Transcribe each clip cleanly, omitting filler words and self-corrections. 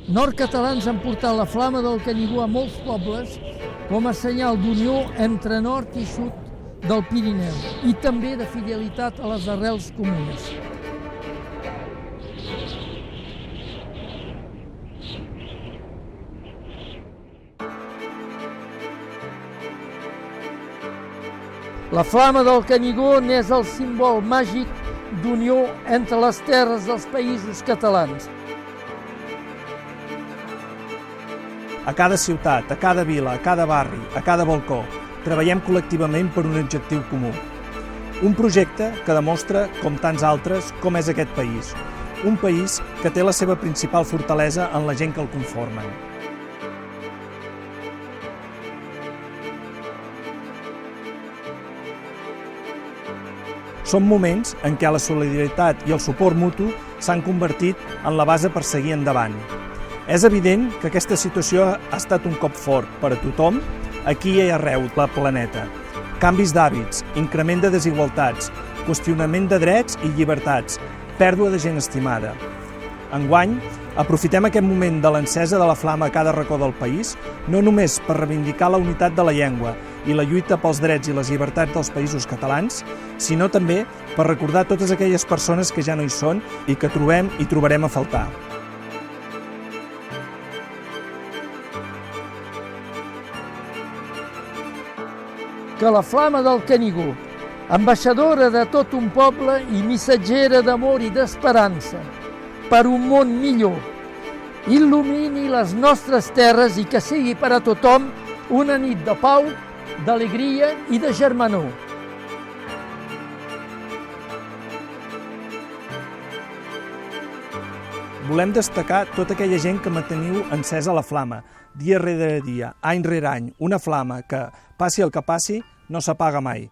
Nord-catalans han portat la flama del Canigó a molts pobles com a senyal d'unió entre nord i sud del Pirineu i també de fidelitat a les arrels comunes. La flama del Canigó n'és el símbol màgic d'unió entre les terres dels països catalans. A cada ciutat, a cada vila, a cada barri, a cada balcó, treballem col·lectivament per un objectiu comú. Un projecte que demostra, com tants altres, com és aquest país. Un país que té la seva principal fortalesa en la gent que el conformen. Són moments en què la solidaritat i el suport mutu s'han convertit en la base per seguir endavant. És evident que aquesta situació ha estat un cop fort per a tothom, aquí i arreu del planeta. Canvis d'hàbits, increment de desigualtats, qüestionament de drets i llibertats, pèrdua de gent estimada. Enguany, aprofitem aquest moment de l'encesa de la flama a cada racó del país, no només per reivindicar la unitat de la llengua i la lluita pels drets i les llibertats dels països catalans, sinó també per recordar totes aquelles persones que ja no hi són i que trobem i trobarem a faltar. Que la flama del Canigó, ambaixadora de tot un poble i missatgera d'amor i d'esperança per un món millor, il·lumini les nostres terres i que sigui per a tothom una nit de pau, d'alegria i de germanor. Volem destacar tota aquella gent que manteniu encesa la flama, dia rere dia, any rere any, una flama que, passi el que passi, no s'apaga mai.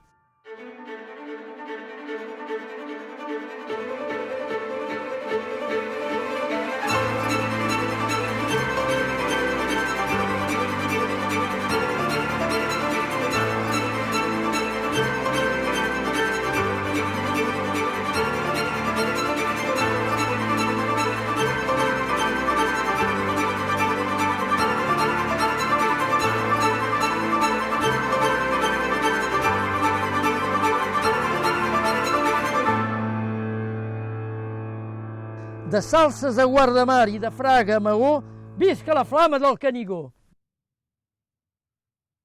De Salses a Guardamar i de Fraga a Maó, visca la flama del Canigó!